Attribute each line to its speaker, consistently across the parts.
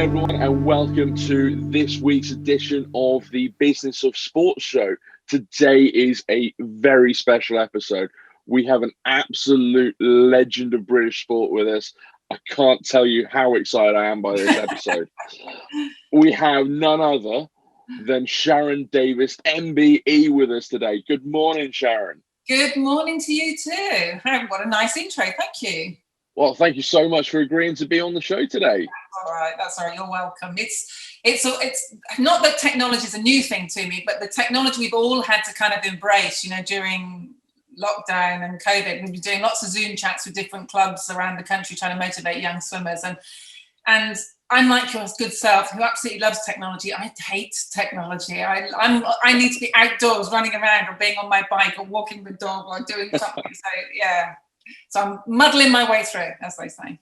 Speaker 1: everyone, and welcome to this week's edition of the Business of Sports show. Today is a very special episode. We have an absolute legend of British sport with us. I can't tell you how excited I am by this episode. We have none other than Sharron Davies, MBE, with us today. Good morning, Sharron.
Speaker 2: Good morning to you too. What a nice intro. Thank you.
Speaker 1: Well, thank you so much for agreeing to be on the show today.
Speaker 2: That's all right. You're welcome. It's not that technology is a new thing to me, but the technology we've all had to kind of embrace, during lockdown and COVID. We've been doing lots of Zoom chats with different clubs around the country trying to motivate young swimmers. And I'm like your good self, who absolutely loves technology. I hate technology. I need to be outdoors, running around, or being on my bike, or walking the dog, or doing something. So I'm muddling my way through, as they say.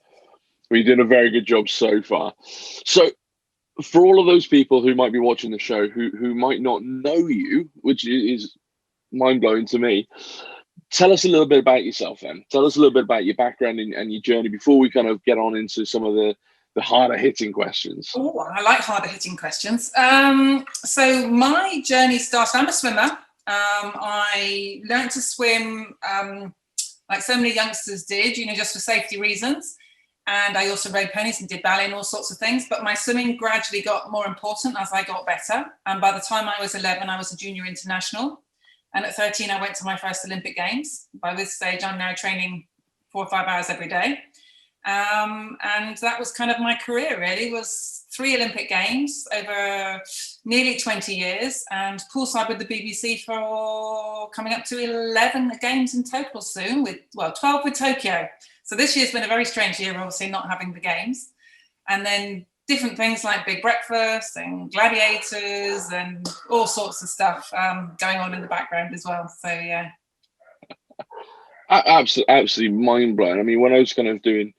Speaker 1: We're doing a very good job so far. So for all of those people who might be watching the show who might not know you, which is mind-blowing to me, tell us a little bit about yourself then. Tell us a little bit about your background and your journey before we kind of get on into some of the harder hitting questions.
Speaker 2: Oh, I like harder hitting questions. So my journey started, I'm a swimmer. I learned to swim like so many youngsters did, just for safety reasons. And I also rode ponies and did ballet and all sorts of things. But my swimming gradually got more important as I got better. And by the time I was 11, I was a junior international. And at 13, I went to my first Olympic Games. By this stage, I'm now training 4 or 5 hours every day. And that was kind of my career, really, was 3 Olympic Games over nearly 20 years, and poolside with the BBC for coming up to 11 games in total soon, 12 with Tokyo. So this year's been a very strange year, obviously not having the games. And then different things like Big Breakfast and Gladiators and all sorts of stuff going on in the background as well. So, yeah.
Speaker 1: Absolutely mind-blowing. I mean, when I was kind of doing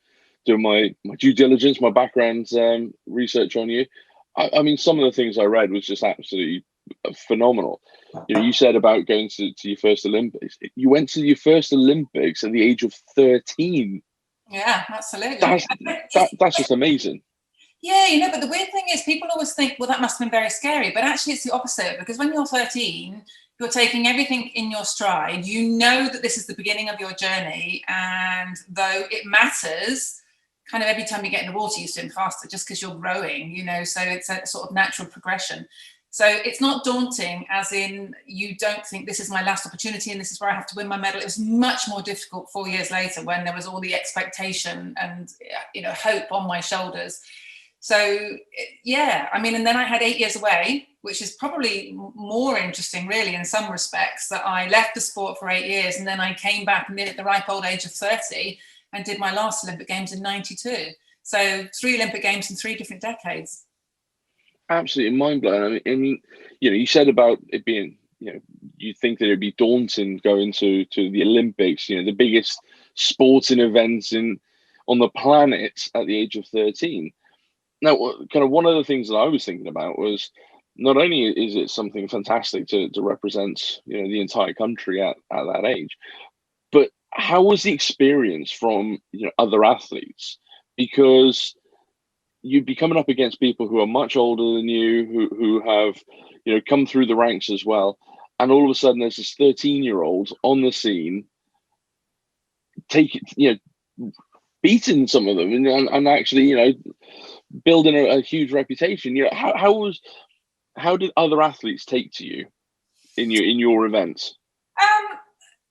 Speaker 1: my due diligence, my background research on you, I mean, some of the things I read was just absolutely phenomenal. You said about going to your first Olympics. You went to your first Olympics at the age of 13.
Speaker 2: Yeah, absolutely.
Speaker 1: That's just amazing.
Speaker 2: Yeah, but the weird thing is people always think, well, that must have been very scary. But actually, it's the opposite, because when you're 13, you're taking everything in your stride. You know that this is the beginning of your journey. And though it matters, kind of every time you get in the water, you swim faster just because you're growing, so it's a sort of natural progression. So it's not daunting, as in you don't think this is my last opportunity and this is where I have to win my medal. It was much more difficult 4 years later when there was all the expectation and, hope on my shoulders. So, yeah, I mean, and then I had 8 years away, which is probably more interesting, really, in some respects, that I left the sport for 8 years and then I came back and then at the ripe old age of 30 and did my last Olympic Games in 92. So 3 Olympic Games in 3 different decades.
Speaker 1: Absolutely mind-blowing. I mean, you said about it being, you think that it'd be daunting going to the Olympics, the biggest sporting events on the planet at the age of 13. Now, kind of one of the things that I was thinking about was not only is it something fantastic to represent, the entire country at that age, but how was the experience from, other athletes? Because you'd be coming up against people who are much older than you, who have, come through the ranks as well. And all of a sudden there's this 13-year-old on the scene, beating some of them and actually, building a huge reputation. How did other athletes take to you in your events?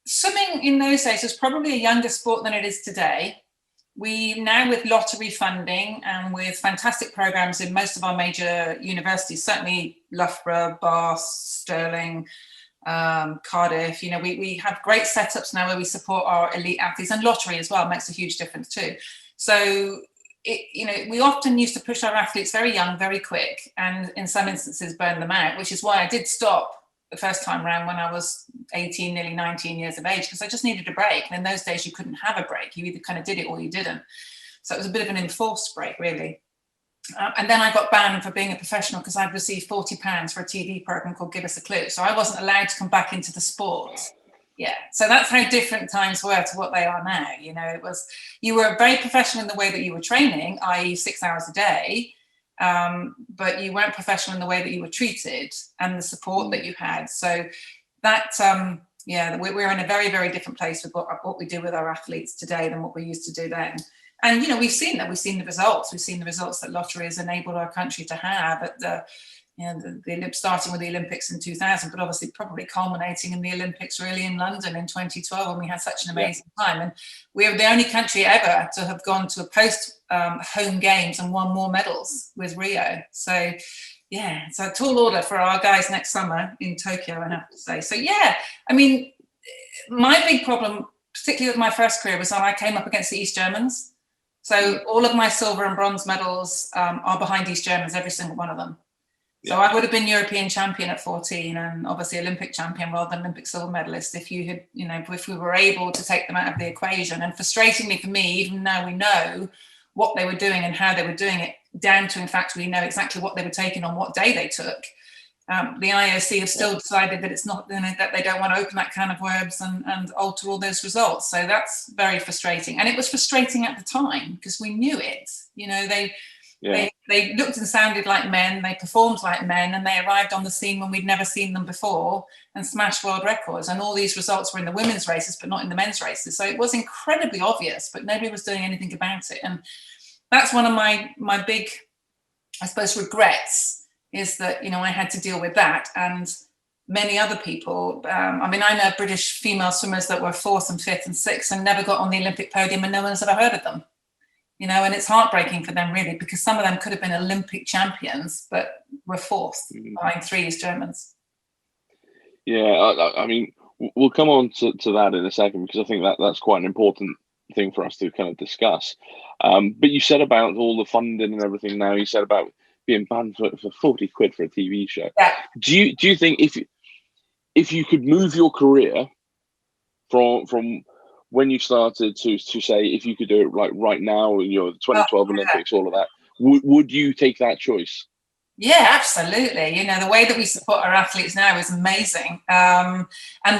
Speaker 2: Swimming in those days was probably a younger sport than it is today. We now, with lottery funding and with fantastic programs in most of our major universities, certainly Loughborough, Bath, Stirling, Cardiff, we have great setups now where we support our elite athletes, and lottery as well makes a huge difference too. So we often used to push our athletes very young, very quick, and in some instances burn them out, which is why I did stop the first time around when I was 18, nearly 19 years of age, because I just needed a break. And in those days, you couldn't have a break. You either kind of did it or you didn't. So it was a bit of an enforced break, really. And then I got banned for being a professional because I'd received £40 for a TV program called Give Us a Clue. So I wasn't allowed to come back into the sport. Yeah, so that's how different times were to what they are now. It was, you were very professional in the way that you were training, i.e. 6 hours a day, but you weren't professional in the way that you were treated and the support that you had. So that, we're in a very, very different place with what we do with our athletes today than what we used to do then. And, you know, we've seen that. We've seen the results. We've seen the results that lottery has enabled our country to have at the starting with the Olympics in 2000, but obviously probably culminating in the Olympics really in London in 2012 when we had such an amazing time. And we were the only country ever to have gone to a post-home games and won more medals with Rio. So, yeah, it's a tall order for our guys next summer in Tokyo, I have to say. So, yeah, I mean, my big problem, particularly with my first career, was when I came up against the East Germans. So all of my silver and bronze medals are behind East Germans, every single one of them. So I would have been European champion at 14 and obviously Olympic champion rather than Olympic silver medalist if you had, you know, if we were able to take them out of the equation. And frustratingly for me, even though we know what they were doing and how they were doing it, down to, in fact, we know exactly what they were taking on what day they took. The IOC have still decided that it's not, that they don't want to open that can of worms and alter all those results. So that's very frustrating. And it was frustrating at the time because we knew it. You know, they looked and sounded like men, they performed like men, and they arrived on the scene when we'd never seen them before and smashed world records. And all these results were in the women's races, but not in the men's races. So it was incredibly obvious, but nobody was doing anything about it. And that's one of my big, I suppose, regrets, is that, you know, I had to deal with that. And many other people, I mean, I know British female swimmers that were 4th and 5th and 6th and never got on the Olympic podium and no one's ever heard of them. You know, and it's heartbreaking for them, really, because some of them could have been Olympic champions, but were 4th behind 3 East Germans.
Speaker 1: Yeah, I mean, we'll come on to that in a second, because I think that's quite an important thing for us to kind of discuss. But you said about all the funding and everything now, you said about being banned for 40 quid for a TV show.
Speaker 2: Yeah.
Speaker 1: Do you think if you could move your career from when you started to say, if you could do it like right now, you know, the 2012 Olympics, all of that, would you take that choice?
Speaker 2: Yeah, absolutely. You know, the way that we support our athletes now is amazing. And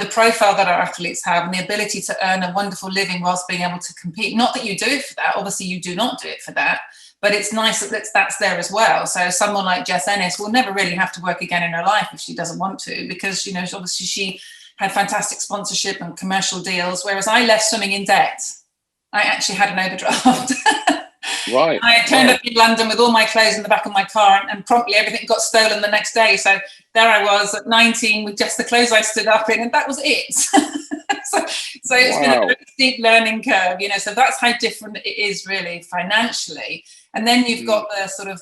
Speaker 2: the profile that our athletes have and the ability to earn a wonderful living whilst being able to compete. Not that you do it for that. Obviously, you do not do it for that. But it's nice that that's there as well. So someone like Jess Ennis will never really have to work again in her life if she doesn't want to, because, you know, obviously she had fantastic sponsorship and commercial deals, whereas I left swimming in debt. I actually had an overdraft.
Speaker 1: Right.
Speaker 2: I turned up in London with all my clothes in the back of my car, and promptly everything got stolen the next day. So there I was at 19 with just the clothes I stood up in, and that was it. So it's been a very steep learning curve, you know, so that's how different it is really financially. And then you've got the sort of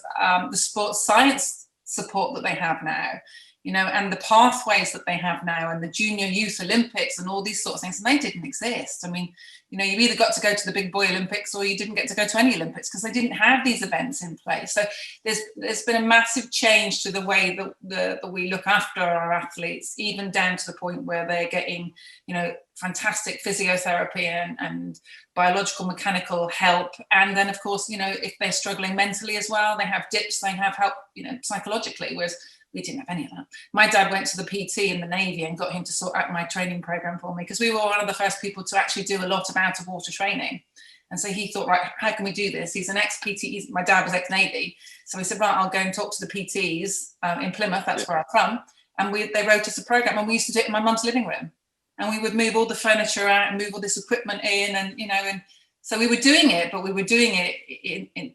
Speaker 2: the sports science support that they have now, you know, and the pathways that they have now, and the junior youth Olympics and all these sorts of things, and they didn't exist. I mean, you know, you either got to go to the big boy Olympics or you didn't get to go to any Olympics because they didn't have these events in place. So there's been a massive change to the way that we look after our athletes, even down to the point where they're getting, you know, fantastic physiotherapy and biological mechanical help. And then, of course, you know, if they're struggling mentally as well, they have dips, they have help, you know, psychologically, whereas we didn't have any of that. My dad went to the PT in the Navy and got him to sort out my training program for me, because we were one of the first people to actually do a lot of out of water training. And so he thought, right, how can we do this? He's an ex-PT. My dad was ex-Navy. So he said, right, I'll go and talk to the PTs in Plymouth. That's where I'm from. And they wrote us a program, and we used to do it in my mum's living room. And we would move all the furniture out and move all this equipment in, and, you know, and so we were doing it, but we were doing it in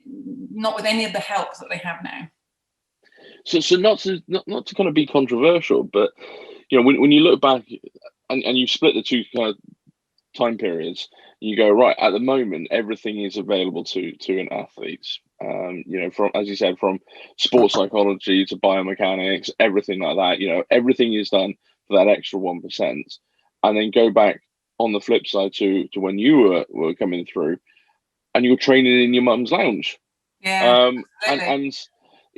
Speaker 2: not with any of the help that they have now.
Speaker 1: So not to kind of be controversial, but, you know, when you look back and you split the two kind of time periods, you go, right, at the moment everything is available to an athlete. You know, from, as you said, from sports psychology to biomechanics, everything like that. You know, everything is done for that extra 1%. And then go back on the flip side to when you were coming through, and you were training in your mum's lounge.
Speaker 2: Yeah,
Speaker 1: and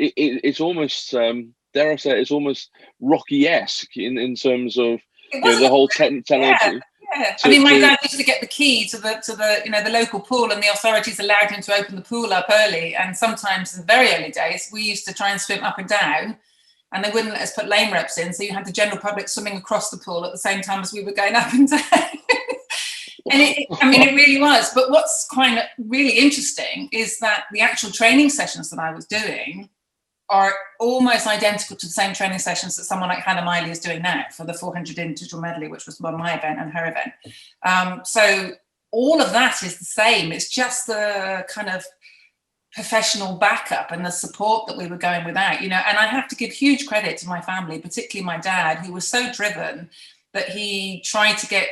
Speaker 1: it's almost, dare I say, it's almost Rocky-esque in terms of, you know, the whole technology.
Speaker 2: Yeah. I mean, my dad used to get the key to the you know, the local pool, and the authorities allowed him to open the pool up early. And sometimes in the very early days, we used to try and swim up and down, and they wouldn't let us put lane reps in. So you had the general public swimming across the pool at the same time as we were going up and down. And it really was. But what's quite really interesting is that the actual training sessions that I was doing are almost identical to the same training sessions that someone like Hannah Miley is doing now for the 400 individual medley, which was my event and her event. So all of that is the same. It's just the kind of professional backup and the support that we were going without, and I have to give huge credit to my family, particularly my dad, who was so driven that he tried to get,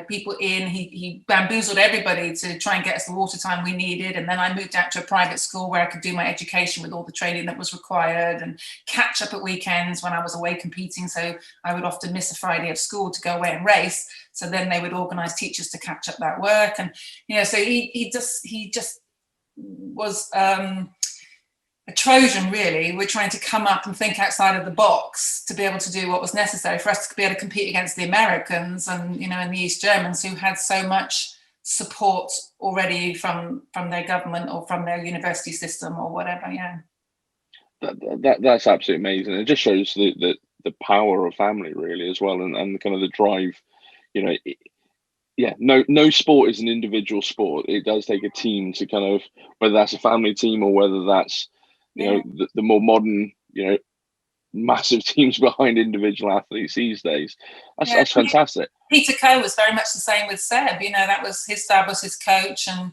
Speaker 2: people in. He bamboozled everybody to try and get us the water time we needed. And then I moved out to a private school where I could do my education with all the training that was required and catch up at weekends when I was away competing. So I would often miss a Friday of school to go away and race. So then they would organize teachers to catch up that work. And, so he just was a Trojan, really. We're trying to come up and think outside of the box to be able to do what was necessary for us to be able to compete against the Americans and, and the East Germans, who had so much support already from their government or from their university system or whatever. Yeah.
Speaker 1: That's absolutely amazing. It just shows the power of family, really, as well, and kind of the drive. No sport is an individual sport. It does take a team to kind of, whether that's a family team or whether that's the more modern, massive teams behind individual athletes these days. That's fantastic.
Speaker 2: Peter Coe was very much the same with Seb. That was his dad was his coach, and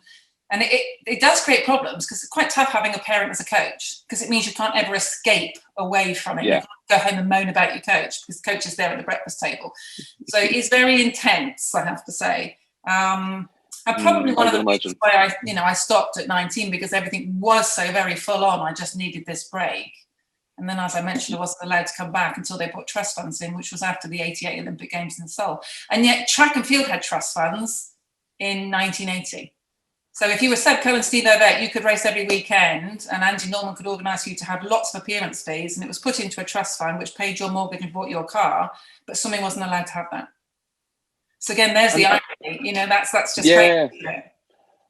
Speaker 2: it does create problems because it's quite tough having a parent as a coach, because it means you can't ever escape away from it.
Speaker 1: Yeah.
Speaker 2: You can't go home and moan about your coach because coach is there at the breakfast table. So it's very intense, I have to say. And probably one of the reasons why I stopped at 19, because everything was so very full on. I just needed this break. And then, as I mentioned, I wasn't allowed to come back until they put trust funds in, which was after the 88 Olympic Games in Seoul. And yet track and field had trust funds in 1980. So if you were Seb Coe and Steve Ovett, you could race every weekend, and Andy Norman could organise you to have lots of appearance fees, and it was put into a trust fund which paid your mortgage and bought your car, but swimming wasn't allowed to have that. So again, there's the irony. That's just crazy.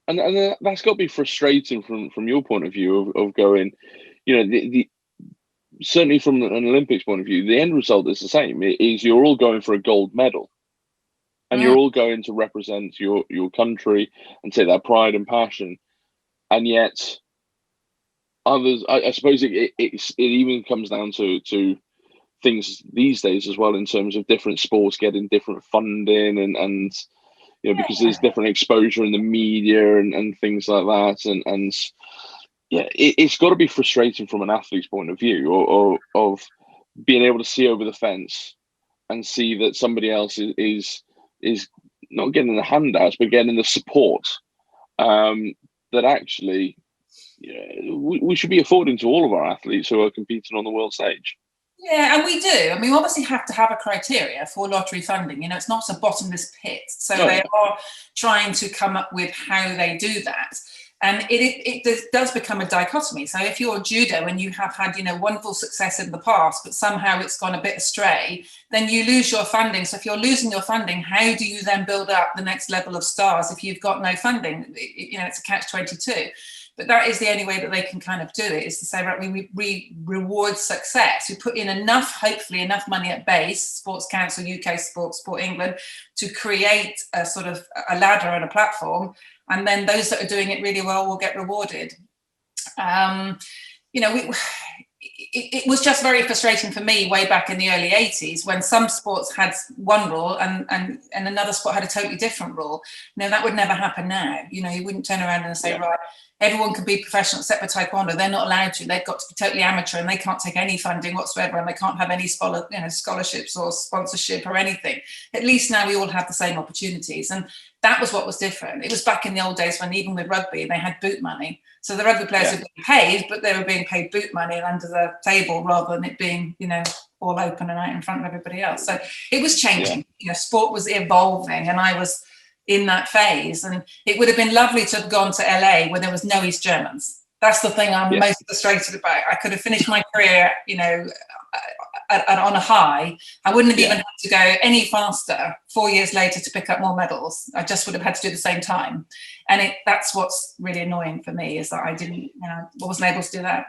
Speaker 1: And that's got to be frustrating from your point of view of going, the certainly from an Olympics point of view, the end result is the same. It is you're all going for a gold medal. And you're all going to represent your country and take that pride and passion, and yet others. I suppose it even comes down to things these days as well, in terms of different sports getting different funding and because there's different exposure in the media and things like that, and it's got to be frustrating from an athlete's point of view, or of being able to see over the fence and see that somebody else is not getting the handouts, but getting the support that actually we should be affording to all of our athletes who are competing on the world stage.
Speaker 2: Yeah, and we do. I mean, we obviously have to have a criteria for lottery funding. It's not a bottomless pit. So they are trying to come up with how they do that. And it does become a dichotomy. So if you're judo and you have had, wonderful success in the past, but somehow it's gone a bit astray, then you lose your funding. So if you're losing your funding, how do you then build up the next level of stars if you've got no funding? It's a catch-22. But that is the only way that they can kind of do it, is to say, right, we reward success. We put in hopefully enough money at base, Sports Council, UK Sport England, to create a sort of a ladder and a platform. And then those that are doing it really well will get rewarded. It was just very frustrating for me way back in the early 80s when some sports had one rule and another sport had a totally different rule. That would never happen now. You wouldn't turn around and say, right, everyone can be professional except for taekwondo. They're not allowed to. They've got to be totally amateur and they can't take any funding whatsoever, and they can't have any scholarships or sponsorship or anything. At least now we all have the same opportunities. And that was what was different. It was back in the old days when even with rugby, they had boot money. So the rugby players were being paid, but they were being paid boot money under the table rather than it being, all open and out in front of everybody else. So it was changing. Sport was evolving, and I was in that phase. And it would have been lovely to have gone to LA where there was no East Germans. That's the thing I'm most frustrated about. I could have finished my career, on a high. I wouldn't have even had to go any faster 4 years later to pick up more medals. I just would have had to do the same time. And that's what's really annoying for me, is that I didn't, wasn't able to do that.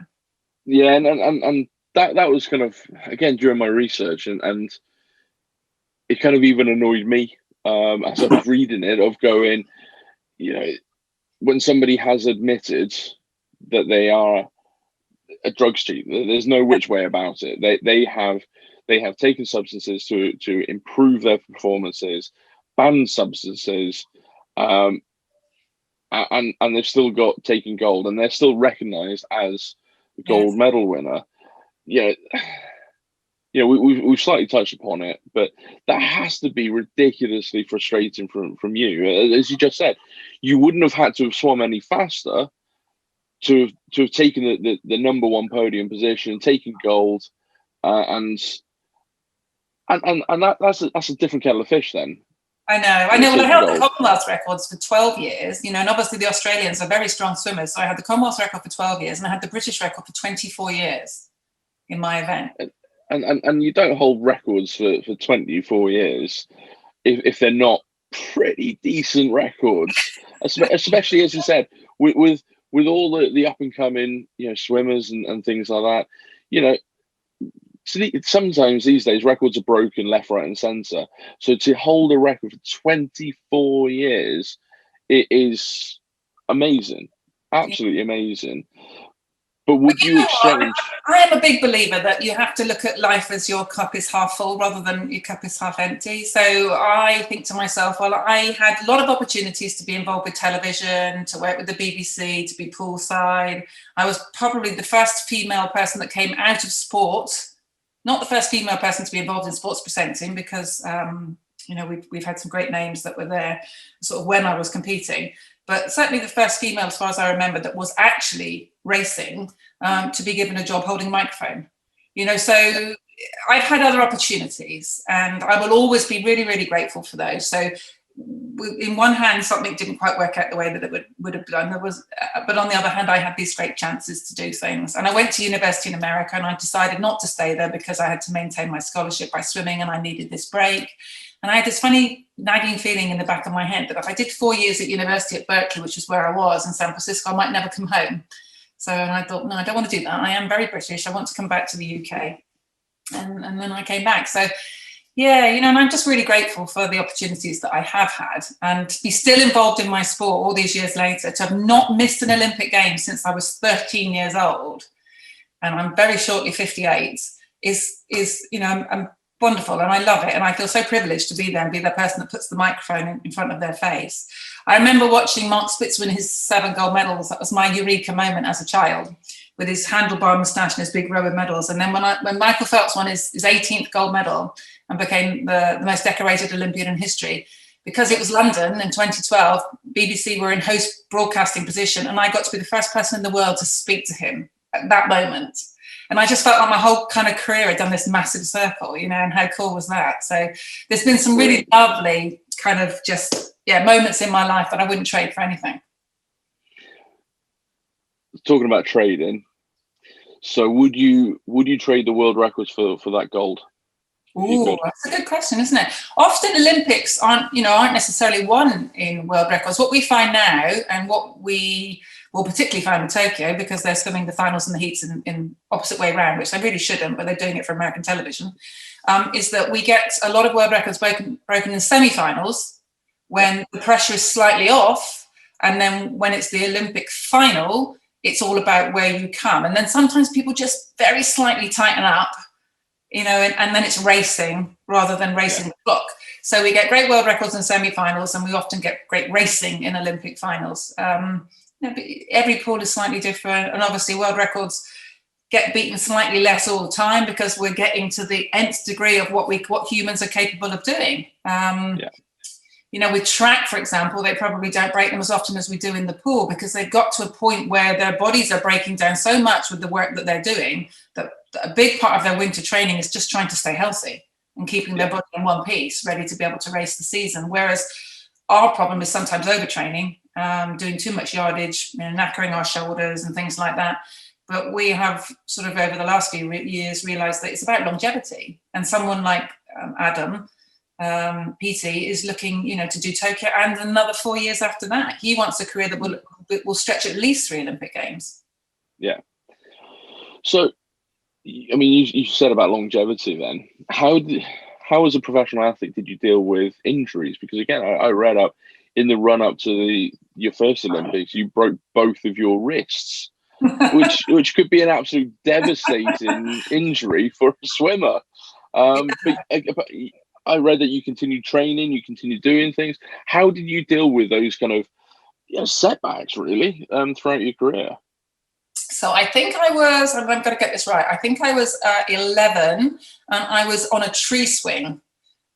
Speaker 1: Yeah, and that was kind of, again, during my research, and it kind of even annoyed me as I was reading it, of going, when somebody has admitted that they are drugs cheat. There's no which way about it. They have taken substances to improve their performances, banned substances, and they've still got taken gold, and they're still recognised as the gold medal winner. Yeah, we've slightly touched upon it, but that has to be ridiculously frustrating from you. As you just said, you wouldn't have had to have swum any faster to have taken the number one podium position, taken gold, and that's a different kettle of fish then.
Speaker 2: I know. Well, I held the Commonwealth records for 12 years, and obviously the Australians are very strong swimmers. So I had the Commonwealth record for 12 years, and I had the British record for 24 years in my event.
Speaker 1: And you don't hold records for 24 years if they're not pretty decent records, especially as you said, with all the up and coming swimmers and things like that. So sometimes these days records are broken left, right, and centre. So to hold a record for 24 years, it is amazing, absolutely amazing. But would you exchange?
Speaker 2: I am a big believer that you have to look at life as your cup is half full rather than your cup is half empty. So I think to myself, well, I had a lot of opportunities to be involved with television, to work with the BBC, to be poolside. I was probably the first female person that came out of sport. Not the first female person to be involved in sports presenting, because we've had some great names that were there sort of when I was competing, but certainly the first female, as far as I remember, that was actually racing to be given a job holding a microphone. So I've had other opportunities, and I will always be really, really grateful for those. So in one hand, something didn't quite work out the way that it would have done. But on the other hand, I had these great chances to do things. And I went to university in America, and I decided not to stay there because I had to maintain my scholarship by swimming, and I needed this break. And I had this funny nagging feeling in the back of my head that if I did 4 years at university at Berkeley, which is where I was in San Francisco, I might never come home. And I thought, no, I don't want to do that. I am very British. I want to come back to the UK. And then I came back. So yeah, and I'm just really grateful for the opportunities that I have had, and to be still involved in my sport all these years later, to have not missed an Olympic Games since I was 13 years old, and I'm very shortly 58, is I'm wonderful, and I love it, and I feel so privileged to be there and be the person that puts the microphone in front of their face. I remember watching Mark Spitz win his 7 gold medals. That was my eureka moment as a child, with his handlebar moustache and his big row of medals. And then when Michael Phelps won his 18th gold medal and became the most decorated Olympian in history, because it was London in 2012, BBC were in host broadcasting position, and I got to be the first person in the world to speak to him at that moment. And I just felt like my whole kind of career had done this massive circle, and how cool was that? So there's been some really lovely kind of moments in my life that I wouldn't trade for anything.
Speaker 1: Talking about trading, so would you trade the world records for that gold?
Speaker 2: Ooh, that's a good question, isn't it? Often Olympics aren't necessarily won in world records. What we find now, and what we will particularly find in Tokyo, because they're swimming the finals and the heats in opposite way round, which they really shouldn't, but they're doing it for American television, is that we get a lot of world records broken in semi-finals when the pressure is slightly off, and then when it's the Olympic final, it's all about where you come. And then sometimes people just very slightly tighten up, and then it's racing rather than racing the clock. So we get great world records in semi-finals, and we often get great racing in Olympic finals. Every pool is slightly different, and obviously world records get beaten slightly less all the time, because we're getting to the nth degree of what humans are capable of doing. With track, for example, they probably don't break them as often as we do in the pool, because they've got to a point where their bodies are breaking down so much with the work that they're doing that a big part of their winter training is just trying to stay healthy and keeping their body in one piece, ready to be able to race the season. Whereas our problem is sometimes overtraining, doing too much yardage, knackering our shoulders and things like that. But we have sort of over the last few years realised that it's about longevity. And someone like Adam, PT, is looking, to do Tokyo and another 4 years after that. He wants a career that will stretch at least 3 Olympic Games. Yeah.
Speaker 1: So, I mean, you said about longevity then. How as a professional athlete did you deal with injuries? Because again, I read up in the run up to your first Olympics, you broke both of your wrists. which could be an absolute devastating injury for a swimmer. But I read that you continue training, you continue doing things. How did you deal with those kind of setbacks, really, throughout your career?
Speaker 2: So I think I was, I'm going to get this right, I think I was 11, and I was on a tree swing.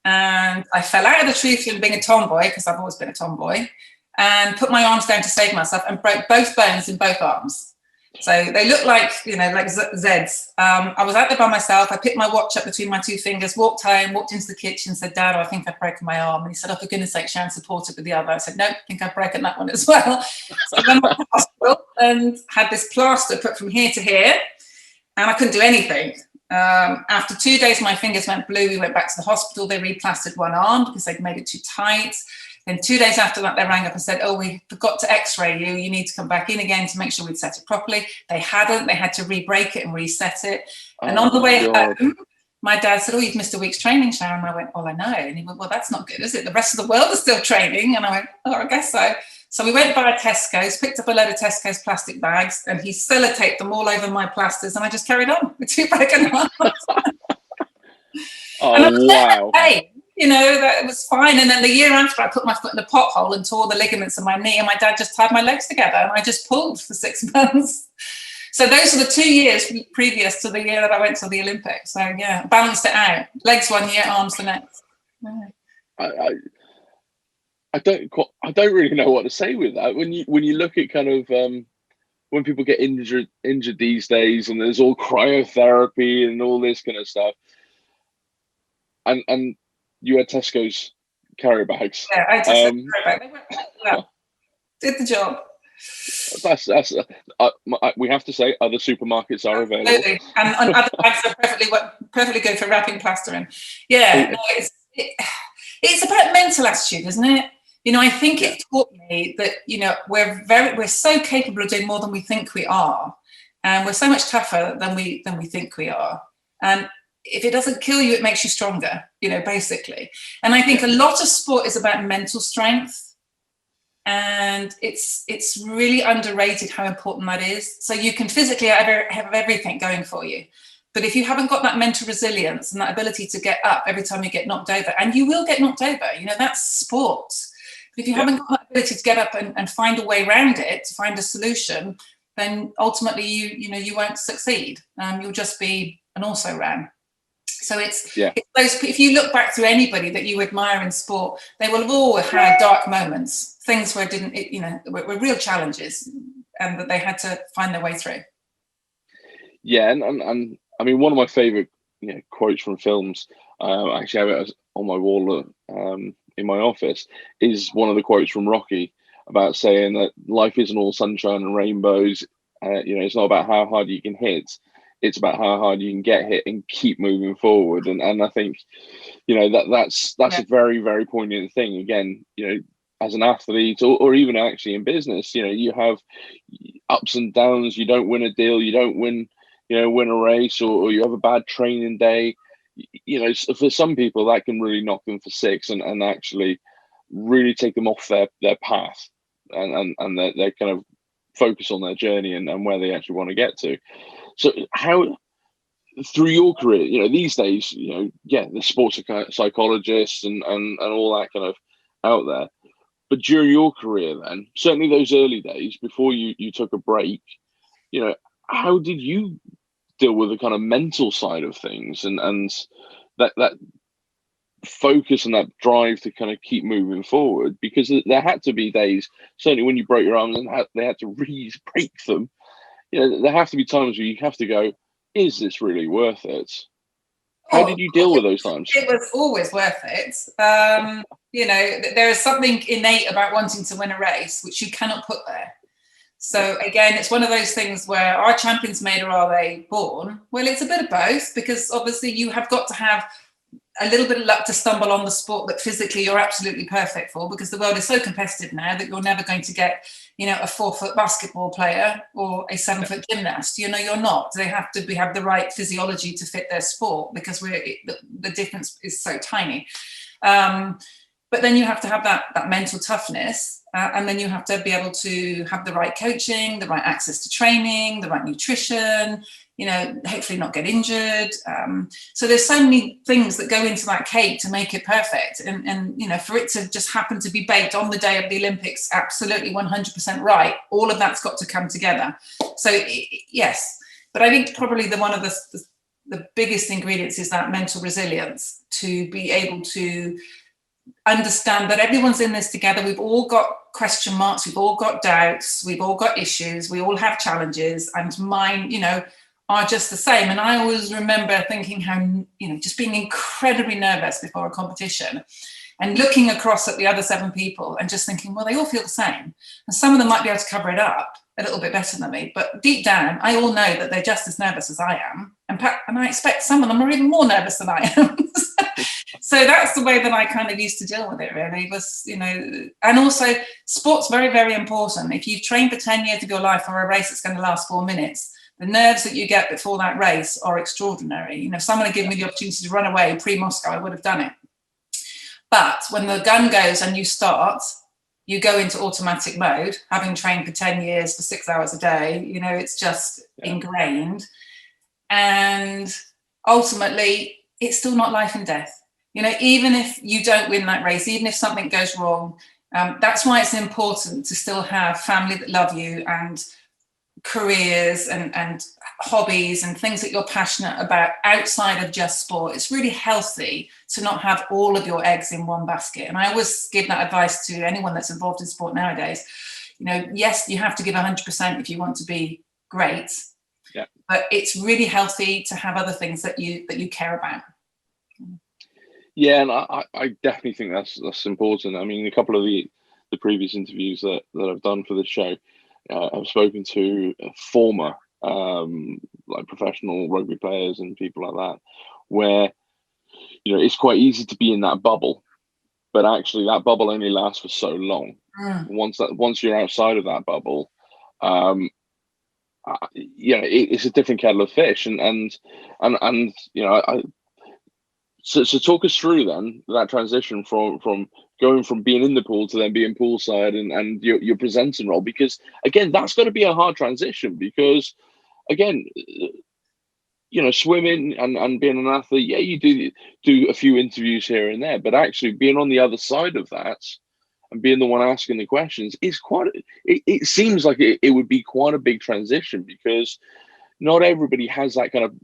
Speaker 2: And I fell out of the tree swing being a tomboy, because I've always been a tomboy, and put my arms down to save myself and broke both bones in both arms. So they look like, like Zeds. I was out there by myself. I picked my watch up between my two fingers, walked home, walked into the kitchen, said, "Dad, I think I've broken my arm." And he said, "Oh, for goodness sake, Sharron, support it with the other." I said, "Nope, I think I've broken that one as well." So I went to the hospital and had this plaster put from here to here, and I couldn't do anything. After 2 days, my fingers went blue. We went back to the hospital. They replastered one arm because they'd made it too tight. Then 2 days after that, they rang up and said, "Oh, we forgot to x-ray you. You need to come back in again to make sure we'd set it properly." They hadn't. They had to re-break it and reset it. And on the way home, my dad said, "Oh, you've missed a week's training, Sharron." And I went, "Well, I know." And he went, "Well, that's not good, is it? The rest of the world is still training." And I went, "Oh, I guess so." So we went by Tesco's, picked up a load of Tesco's plastic bags, and he sellotaped them all over my plasters. And I just carried on with 2 broken arms.
Speaker 1: Oh, wow.
Speaker 2: Hey, that was fine. And then the year after, I put my foot in a pothole and tore the ligaments in my knee, and my dad just tied my legs together, and I just pulled for 6 months. So those are the 2 years previous to the year that I went to the Olympics. So yeah, balanced it out. Legs 1 year, arms the next.
Speaker 1: Yeah. I don't really know what to say with that. When you look at kind of when people get injured these days, and there's all cryotherapy and all this kind of stuff, and you had Tesco's carrier bags.
Speaker 2: Yeah, I just had carrier bag. Did the job.
Speaker 1: That's we have to say other supermarkets are available.
Speaker 2: Absolutely. And other bags are perfectly good for wrapping plaster in. Yeah, no, it's about mental attitude, isn't it? I think it taught me that we're so capable of doing more than we think we are, and we're so much tougher than we think we are. And if it doesn't kill you, it makes you stronger. Basically. And I think a lot of sport is about mental strength. And it's really underrated how important that is. So you can physically have everything going for you, but if you haven't got that mental resilience and that ability to get up every time you get knocked over, and you will get knocked over, that's sport. But if you haven't got that ability to get up and find a way around it, to find a solution, then ultimately you won't succeed. You'll just be an also-ran. So it's those. If you look back to anybody that you admire in sport, they will have all had dark moments, things where were real challenges, and that they had to find their way through. Yeah,
Speaker 1: and I mean, one of my favorite quotes from films, I actually have it on my wall in my office, is one of the quotes from Rocky about saying that life isn't all sunshine and rainbows. It's not about how hard you can hit. It's about how hard you can get hit and keep moving forward. And I think, that's a very, very poignant thing. Again, as an athlete or even actually in business, you have ups and downs. You don't win a deal. You don't win a race, or you have a bad training day. For some people that can really knock them for 6 and actually really take them off their path and they kind of focus on their journey and where they actually want to get to. So how, through your career, these days, the sports psychologists and all that kind of out there, but during your career then, certainly those early days before you took a break, how did you deal with the kind of mental side of things and that focus and that drive to kind of keep moving forward? Because there had to be days, certainly when you broke your arms and they had to re-break them, there have to be times where you have to go, is this really worth it? How did you deal with those times?
Speaker 2: It was always worth it. There is something innate about wanting to win a race which you cannot put there. So again, it's one of those things where, are champions made or are they born? Well, it's a bit of both, because obviously you have got to have a little bit of luck to stumble on the sport that physically you're absolutely perfect for, because the world is so competitive now that you're never going to get, a 4-foot basketball player or a 7-foot gymnast. You're not. They have to have the right physiology to fit their sport, because the difference is so tiny. But then you have to have that mental toughness. And then you have to be able to have the right coaching, the right access to training, the right nutrition, hopefully not get injured. So there's so many things that go into that cake to make it perfect. And for it to just happen to be baked on the day of the Olympics, absolutely 100% right. All of that's got to come together. So yes, but I think probably one of the biggest ingredients is that mental resilience, to be able to understand that everyone's in this together. We've all got question marks, we've all got doubts, we've all got issues, we all have challenges, and mine, are just the same. And I always remember thinking how, just being incredibly nervous before a competition and looking across at the other 7 people and just thinking, well, they all feel the same. And some of them might be able to cover it up a little bit better than me, but deep down, I all know that they're just as nervous as I am. And I expect some of them are even more nervous than I am. So that's the way that I kind of used to deal with it, really, was, and also sport's very, very important. If you've trained for 10 years of your life for a race that's going to last 4 minutes, the nerves that you get before that race are extraordinary. If someone had given me the opportunity to run away pre-Moscow, I would have done it. But when the gun goes and you start, you go into automatic mode, having trained for 10 years for 6 hours a day, it's just ingrained. And ultimately, it's still not life and death. Even if you don't win that race, even if something goes wrong, that's why it's important to still have family that love you, and careers and hobbies and things that you're passionate about outside of just sport. It's really healthy to not have all of your eggs in one basket. And I always give that advice to anyone that's involved in sport nowadays. Yes, you have to give 100% if you want to be great, but it's really healthy to have other things that you care about.
Speaker 1: Yeah, and I definitely think that's important. I mean, a couple of the previous interviews that I've done for this show, I've spoken to former like professional rugby players and people like that, where it's quite easy to be in that bubble, but actually that bubble only lasts for so long. Once you're outside of that bubble, it's a different kettle of fish, and So talk us through then that transition from going from being in the pool to then being poolside and your presenting role, because again, that's got to be a hard transition, because again, swimming and being an athlete, you do a few interviews here and there, but actually being on the other side of that and being the one asking the questions is it seems like it would be quite a big transition, because not everybody has that kind of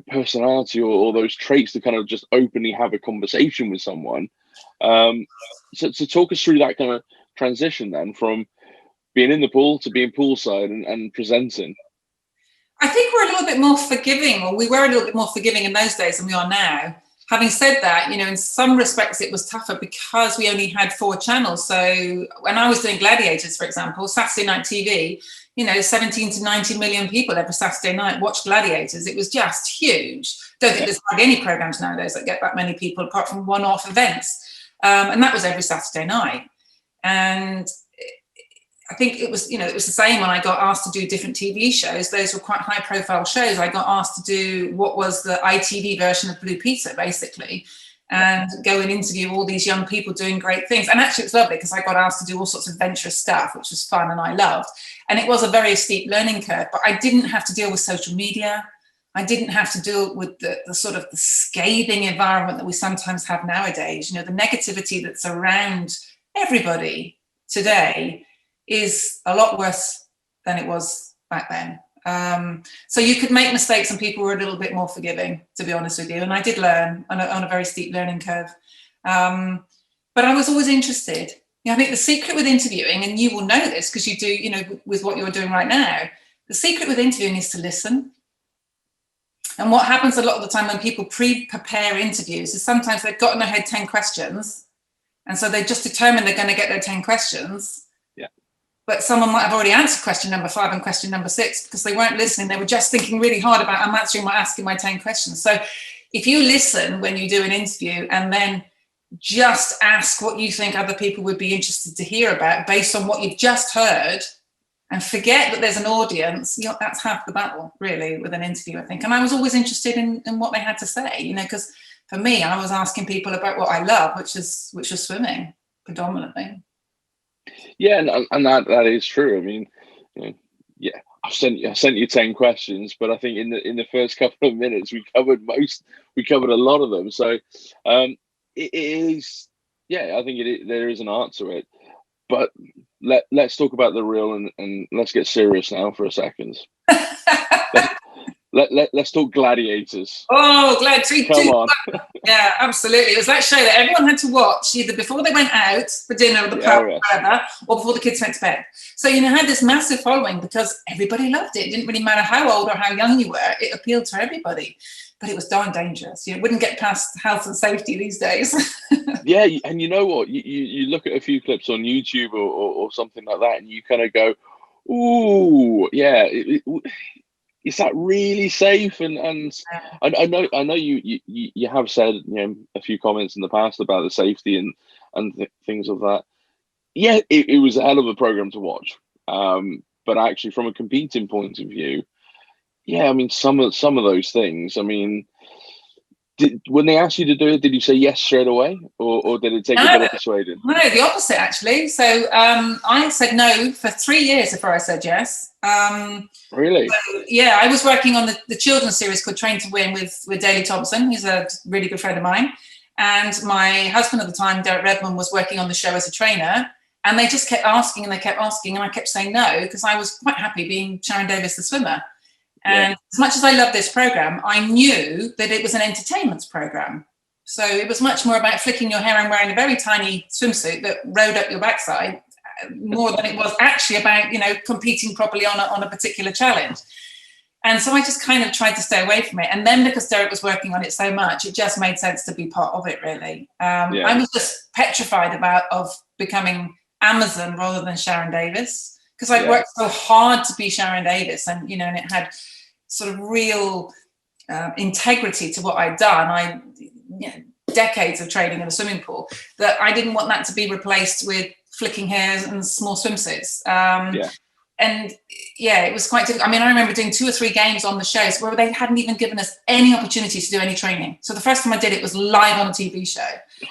Speaker 1: personality or those traits to kind of just openly have a conversation with someone. So talk us through that kind of transition then from being in the pool to being poolside and presenting.
Speaker 2: I think we're a little bit more forgiving, or we were a little bit more forgiving in those days than we are now. Having said that, in some respects it was tougher because we only had 4 channels. So when I was doing Gladiators, for example, Saturday night TV, 17 to 90 million people every Saturday night watched Gladiators. It was just huge. Don't think there's hardly any programs nowadays that get that many people, apart from one-off events. And that was every Saturday night. And I think it was, it was the same when I got asked to do different TV shows. Those were quite high-profile shows. I got asked to do what was the ITV version of Blue Peter, basically, and go and interview all these young people doing great things. And actually, it's lovely because I got asked to do all sorts of adventurous stuff, which was fun and I loved. And it was a very steep learning curve, but I didn't have to deal with social media. I didn't have to deal with the sort of the scathing environment that we sometimes have nowadays. The negativity that's around everybody today is a lot worse than it was back then. So you could make mistakes and people were a little bit more forgiving, to be honest with you. And I did learn on a very steep learning curve. But I was always interested. I think the secret with interviewing, and you will know this because you do, with what you're doing right now, the secret with interviewing is to listen. And what happens a lot of the time when people prepare interviews is sometimes they've got in their head 10 questions. And so they just determine they're going to get their 10 questions. But someone might have already answered question number 5 and question number 6 because they weren't listening. They were just thinking really hard about, I'm asking my 10 questions. So if you listen when you do an interview and then just ask what you think other people would be interested to hear about based on what you've just heard, and forget that there's an audience, that's half the battle, really, with an interview, I think. And I was always interested in what they had to say, because for me, I was asking people about what I love, which was swimming, predominantly.
Speaker 1: Yeah, and that is true. I mean, you know, yeah, I sent you 10 questions, but I think in the first couple of minutes we covered a lot of them. So it is, yeah, I think there is an art to it. But let's talk about the real, and let's get serious now for a second. Let's talk gladiators.
Speaker 2: Oh, glad to
Speaker 1: Come on.
Speaker 2: Yeah, absolutely. It was that show that everyone had to watch either before they went out for dinner or the pub or whatever, or before the kids went to bed. So, you know, had this massive following because everybody loved it. It didn't really matter how old or how young you were. It appealed to everybody. But it was darn dangerous. You wouldn't get past health and safety these days.
Speaker 1: Yeah, and you know what? You look at a few clips on YouTube or something like that, and you kind of go, "Ooh, yeah, is that really safe?" And I know you have said, you know, a few comments in the past about the safety and things of that. Yeah, it was a hell of a program to watch. But actually, from a competing point of view, yeah, I mean, some of those things. I mean, when they asked you to do it, did you say yes straight away, or did it take a bit of persuading?
Speaker 2: No, the opposite actually. So I said no for 3 years before I said yes.
Speaker 1: Really?
Speaker 2: So, yeah, I was working on the children's series called Train to Win with Daley Thompson, who's a really good friend of mine. And my husband at the time, Derek Redmond, was working on the show as a trainer. And they just kept asking and they kept asking, and I kept saying no because I was quite happy being Sharron Davies, the swimmer. And as much as I love this program, I knew that it was an entertainment program. So it was much more about flicking your hair and wearing a very tiny swimsuit that rode up your backside, more than it was actually about, you know, competing properly on a particular challenge. And so I just kind of tried to stay away from it. And then because Derek was working on it so much, it just made sense to be part of it, really. I was just petrified of becoming Amazon rather than Sharron Davies, because I worked so hard to be Sharron Davies, and, you know, and it had sort of real integrity to what I'd done. Decades of training in a swimming pool, that I didn't want that to be replaced with flicking hairs and small swimsuits. And it was quite difficult. I mean, I remember doing 2 or 3 games on the shows where they hadn't even given us any opportunity to do any training. So the first time I did it was live on a TV show,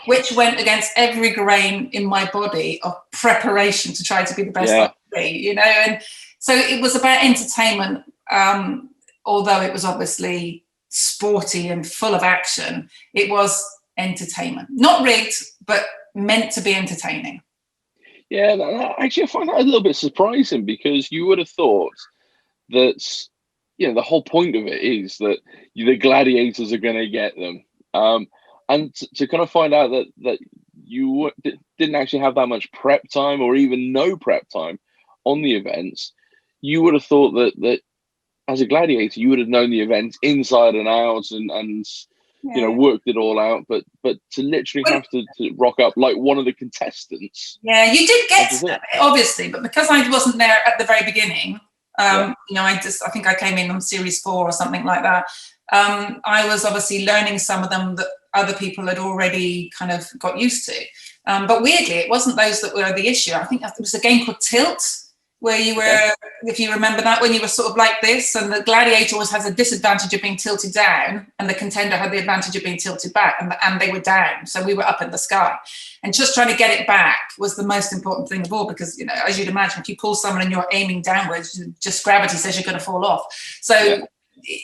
Speaker 2: which went against every grain in my body of preparation to try to be the best I could be, you know. And so it was about entertainment, although it was obviously sporty and full of action. It was entertainment, not rigged, but meant to be entertaining.
Speaker 1: Yeah, actually, I find that a little bit surprising, because you would have thought that, you know, the whole point of it is that the gladiators are going to get them, and to kind of find out that you didn't actually have that much prep time, or even no prep time on the events. You would have thought that as a gladiator, you would have known the events inside and out, and you know, worked it all out, but to literally have to rock up like one of the contestants.
Speaker 2: Yeah, you did get to it, obviously, but because I wasn't there at the very beginning, you know, I think I came in on series 4 or something like that. I was obviously learning some of them that other people had already kind of got used to. But weirdly, it wasn't those that were the issue. I think it was a game called Tilt, where you were, if you remember that, when you were sort of like this, and the gladiator always has a disadvantage of being tilted down, and the contender had the advantage of being tilted back, and they were down. So we were up in the sky. And just trying to get it back was the most important thing of all, because, you know, as you'd imagine, if you pull someone and you're aiming downwards, just gravity says you're going to fall off. So,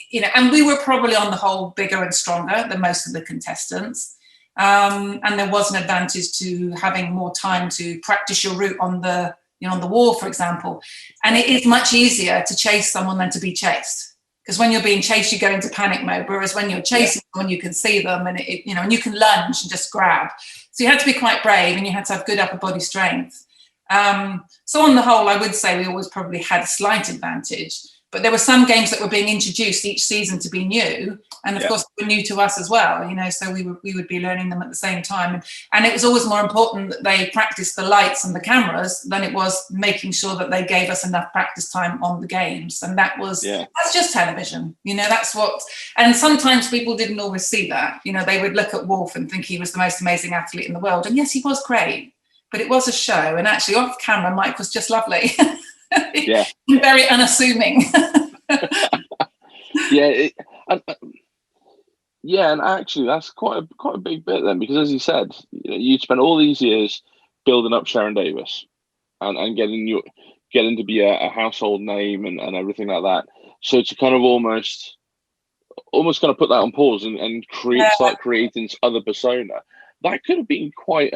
Speaker 2: you know, and we were probably on the whole bigger and stronger than most of the contestants. And there was an advantage to having more time to practice your route on the, you know, on the wall, for example. And it is much easier to chase someone than to be chased, because when you're being chased, you go into panic mode. Whereas when you're chasing someone, you can see them, and you know, and you can lunge and just grab. So you had to be quite brave, and you had to have good upper body strength. So on the whole, I would say we always probably had a slight advantage. But there were some games that were being introduced each season to be new, and of course they were new to us as well, you know, so we would be learning them at the same time. And it was always more important that they practiced the lights and the cameras than it was making sure that they gave us enough practice time on the games. And that was, that's just television, you know, that's what, and sometimes people didn't always see that, you know, they would look at Wolf and think he was the most amazing athlete in the world. And yes, he was great, but it was a show. And actually off camera, Mike was just lovely. Very unassuming.
Speaker 1: And actually that's quite a big bit then, because as you said, you know, you'd spent all these years building up Sharron Davies, and getting to be a household name and everything like that. So to kind of almost kind of put that on pause and start creating this other persona, that could have been quite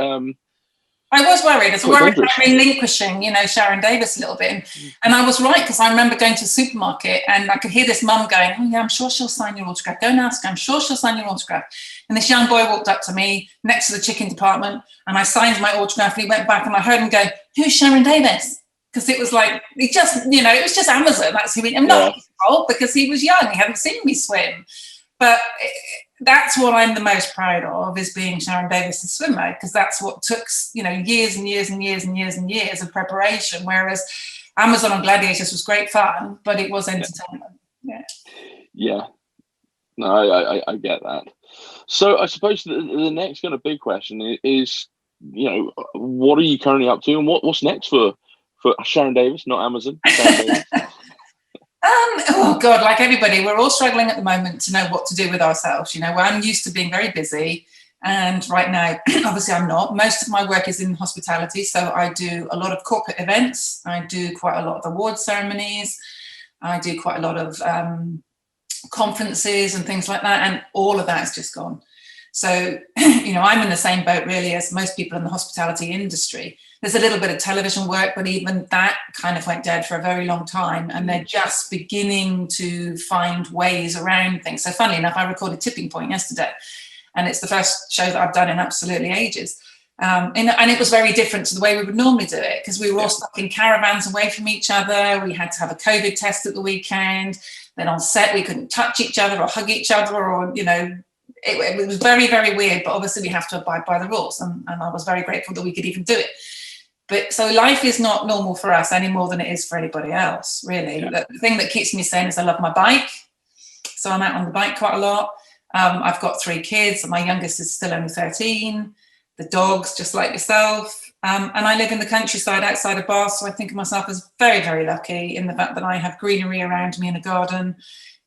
Speaker 2: I was worried. I was
Speaker 1: quite
Speaker 2: worried
Speaker 1: dangerous.
Speaker 2: about relinquishing, Sharron Davies a little bit. And I was right, because I remember going to the supermarket and I could hear this mum going, "Oh yeah, I'm sure she'll sign your autograph. Go and ask her. I'm sure she'll sign your autograph." And this young boy walked up to me next to the chicken department, and I signed my autograph, and he went back, and I heard him go, "Who's Sharron Davies?" Because it was like, it was just Amazon. That's who I'm not his fault, because he was young. He hadn't seen me swim. But that's what I'm the most proud of, is being Sharron Davies, the swimmer, because that's what took, years and years and years and years and years of preparation. Whereas Amazon and Gladiators was great fun, but it was entertainment.
Speaker 1: Yeah. No, I get that. So I suppose the next kind of big question is, what are you currently up to, and what's next for Sharron Davies, not Amazon? Sharron Davies.
Speaker 2: Oh God, like everybody, we're all struggling at the moment to know what to do with ourselves. I'm used to being very busy, and right now, obviously I'm not. Most of my work is in hospitality, so I do a lot of corporate events. I do quite a lot of award ceremonies. I do quite a lot of conferences and things like that, and all of that has just gone. So, I'm in the same boat really as most people in the hospitality industry. There's a little bit of television work, but even that kind of went dead for a very long time, and they're just beginning to find ways around things. So funnily enough, I recorded Tipping Point yesterday, and it's the first show that I've done in absolutely ages. And it was very different to the way we would normally do it, because we were all stuck in caravans away from each other. We had to have a COVID test at the weekend. Then on set, we couldn't touch each other or hug each other, or, it was very, very weird, but obviously we have to abide by the rules. And I was very grateful that we could even do it. But so life is not normal for us any more than it is for anybody else, really. Yeah. The thing that keeps me sane is I love my bike. So I'm out on the bike quite a lot. I've got 3 kids. My youngest is still only 13. The dogs, just like yourself. And I live in the countryside outside of Bath. So I think of myself as very, very lucky in the fact that I have greenery around me in a garden.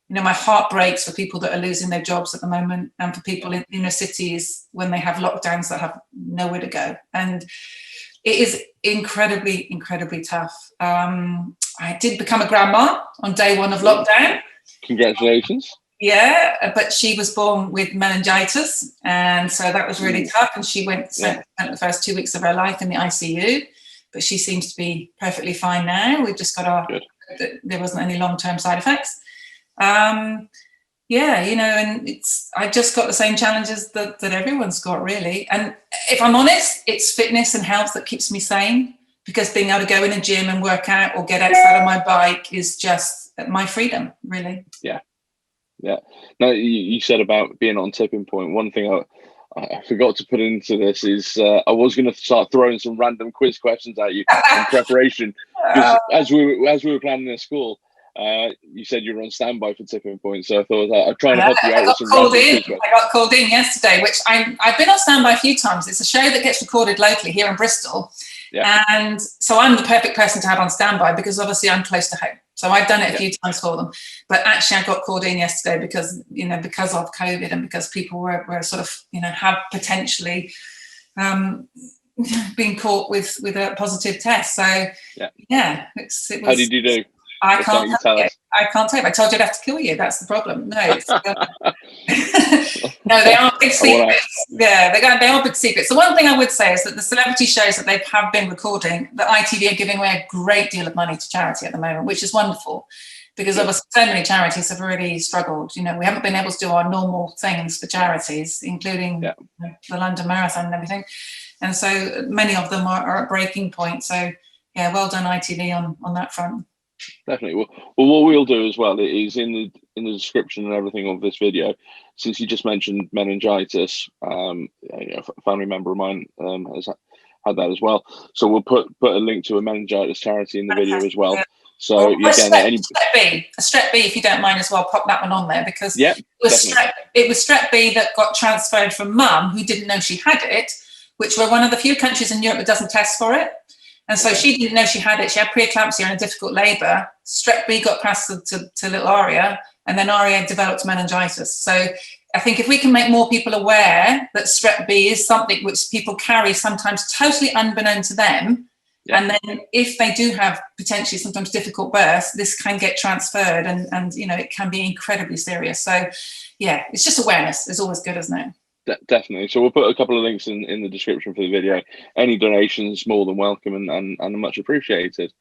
Speaker 2: My heart breaks for people that are losing their jobs at the moment, and for people in inner cities when they have lockdowns that have nowhere to go. And it is incredibly, incredibly tough. I did become a grandma on day 1 of lockdown.
Speaker 1: Congratulations.
Speaker 2: Yeah, but she was born with meningitis, and so that was really tough. And she spent the first 2 weeks of her life in the ICU, but she seems to be perfectly fine now. We've just got there wasn't any long-term side effects. And I just got the same challenges that everyone's got, really. And if I'm honest, it's fitness and health that keeps me sane, because being able to go in a gym and work out or get outside on my bike is just my freedom, really.
Speaker 1: Yeah. Now, you said about being on Tipping Point. One thing I forgot to put into this is I was going to start throwing some random quiz questions at you in preparation, because as we were planning at school, you said you were on standby for Tipping Point, so I thought I'd try and help you out with some random quiz questions.
Speaker 2: I got called in yesterday, which I've been on standby a few times. It's a show that gets recorded locally here in Bristol. Yeah. And so I'm the perfect person to have on standby, because obviously I'm close to home. So I've done it a few times for them. But actually I got called in yesterday because of COVID, and because people were sort of, have potentially been caught with a positive test. So it was.
Speaker 1: How did you do?
Speaker 2: I can't tell you. I told you I'd have to kill you. That's the problem. No, no, they are big secrets. Yeah, they are big secrets. The one thing I would say is that the celebrity shows that they have been recording, the ITV are giving away a great deal of money to charity at the moment, which is wonderful, because obviously so many charities have really struggled. We haven't been able to do our normal things for charities, including the London Marathon and everything. And so many of them are at breaking point. So yeah, well done ITV on that front.
Speaker 1: Definitely. Well, what we'll do as well is in the description and everything of this video, since you just mentioned meningitis, a family member of mine has had that as well. So we'll put a link to a meningitis charity in the video as well. So you can a
Speaker 2: strep B, if you don't mind as well, pop that one on there, because it was strep B that got transferred from mum, who didn't know she had it, which we're one of the few countries in Europe that doesn't test for it. And so she didn't know she had it. She had preeclampsia and a difficult labour. Strep B got passed to little Aria, and then Aria developed meningitis. So I think if we can make more people aware that strep B is something which people carry sometimes totally unbeknown to them,
Speaker 1: Yeah.
Speaker 2: And then if they do have potentially sometimes difficult births, this can get transferred and it can be incredibly serious. So yeah, it's just awareness is always good, isn't it?
Speaker 1: Definitely. So we'll put a couple of links in the description for the video. Any donations more than welcome and much appreciated.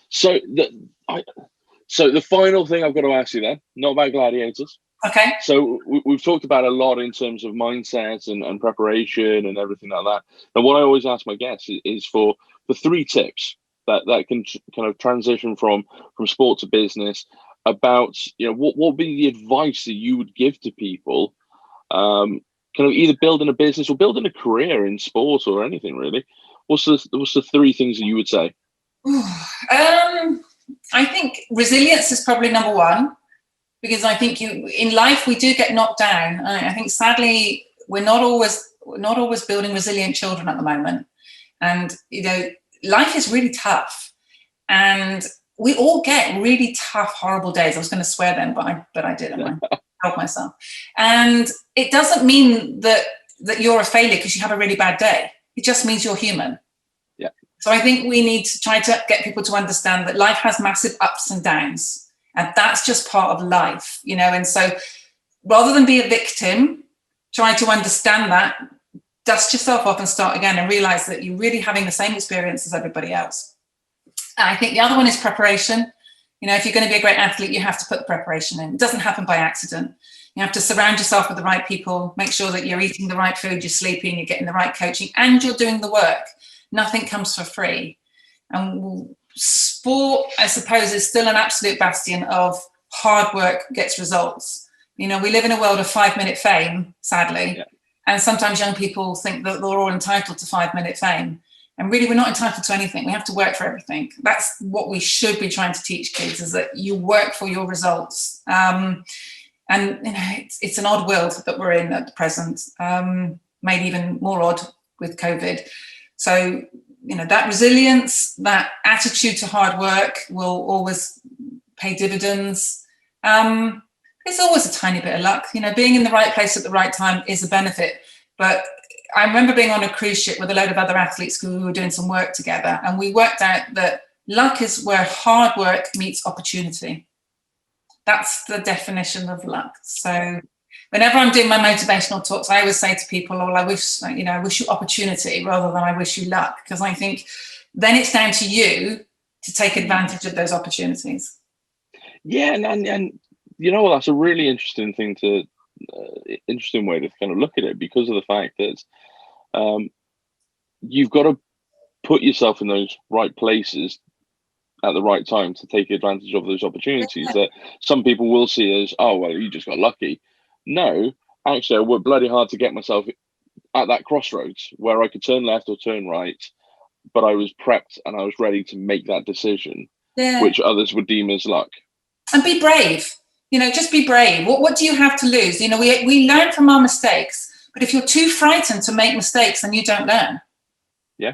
Speaker 1: So the final thing I've got to ask you then, not about gladiators.
Speaker 2: Okay.
Speaker 1: So we've talked about a lot in terms of mindset and preparation and everything like that. And what I always ask my guests is for the 3 tips that can kind of transition from sport to business about, what would be the advice that you would give to people, kind of either building a business or building a career in sport or anything really. What's the 3 things that you would say?
Speaker 2: I think resilience is probably number 1. Because I think in life we do get knocked down. I think sadly we're not always building resilient children at the moment, and life is really tough, and we all get really tough, horrible days. I was going to swear then, but I didn't. I helped myself, and it doesn't mean that you're a failure because you have a really bad day. It just means you're human.
Speaker 1: Yeah.
Speaker 2: So I think we need to try to get people to understand that life has massive ups and downs. And that's just part of life, and so rather than be a victim, try to understand that, dust yourself off and start again and realize that you're really having the same experience as everybody else. And I think the other one is preparation. If you're going to be a great athlete, you have to put the preparation in. It doesn't happen by accident. You have to surround yourself with the right people, make sure that you're eating the right food, you're sleeping, you're getting the right coaching, and you're doing the work. Nothing comes for free. And sport, I suppose, is still an absolute bastion of hard work gets results. We live in a world of 5-minute fame, sadly.
Speaker 1: Yeah.
Speaker 2: And sometimes young people think that they're all entitled to 5-minute fame. And really, we're not entitled to anything. We have to work for everything. That's what we should be trying to teach kids, is that you work for your results. And it's an odd world that we're in at the present, made even more odd with COVID. So that resilience, that attitude to hard work will always pay dividends. There's always a tiny bit of luck. Being in the right place at the right time is a benefit. But I remember being on a cruise ship with a load of other athletes who were doing some work together, and we worked out that luck is where hard work meets opportunity. That's the definition of luck. So whenever I'm doing my motivational talks, I always say to people, I wish you opportunity rather than I wish you luck, because I think then it's down to you to take advantage of those opportunities.
Speaker 1: Yeah, and that's a really interesting way to kind of look at it, because of the fact that you've got to put yourself in those right places at the right time to take advantage of those opportunities that some people will see as, oh, well, you just got lucky. No, actually, I worked bloody hard to get myself at that crossroads where I could turn left or turn right, but I was prepped and I was ready to make that decision, which others would deem as luck.
Speaker 2: And be brave. Just be brave. What do you have to lose? We learn from our mistakes, but if you're too frightened to make mistakes, then you don't learn.
Speaker 1: Yeah,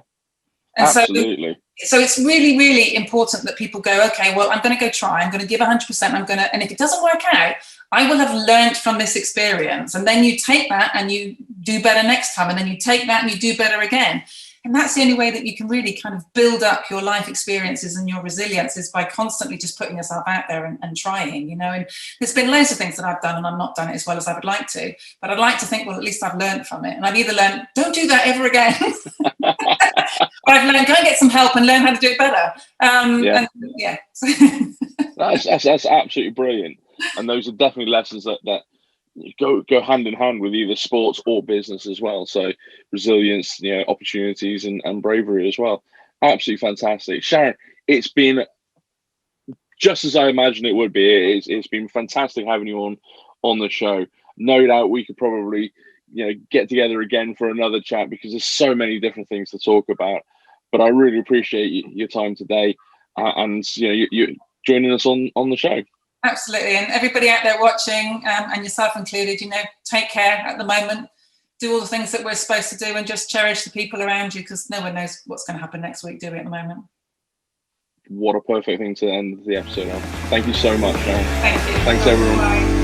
Speaker 2: and
Speaker 1: absolutely.
Speaker 2: So it's really, really important that people go, okay, well, I'm going to go try. I'm going to give 100%. And if it doesn't work out, I will have learned from this experience. And then you take that and you do better next time. And then you take that and you do better again. And that's the only way that you can really kind of build up your life experiences and your resilience, is by constantly just putting yourself out there and trying, And there's been loads of things that I've done and I've not done it as well as I would like to. But I'd like to think, well, at least I've learned from it. And I've either learned, don't do that ever again. Or I've learned, go and get some help and learn how to do it better.
Speaker 1: That's absolutely brilliant. And those are definitely lessons that go hand in hand with either sports or business as well. So resilience, opportunities and bravery as well. Absolutely fantastic. Sharron, it's been just as I imagined it would be. It's been fantastic having you on the show. No doubt we could probably get together again for another chat, because there's so many different things to talk about. But I really appreciate your time today, and you joining us on the show.
Speaker 2: Absolutely. And everybody out there watching, and yourself included, take care at the moment, do all the things that we're supposed to do, and just cherish the people around you, because no one knows what's going to happen next week, do we, at the moment?
Speaker 1: What a perfect thing to end the episode on. Thank you so much, Sharron.
Speaker 2: Thank you.
Speaker 1: Thanks, everyone.
Speaker 2: Bye.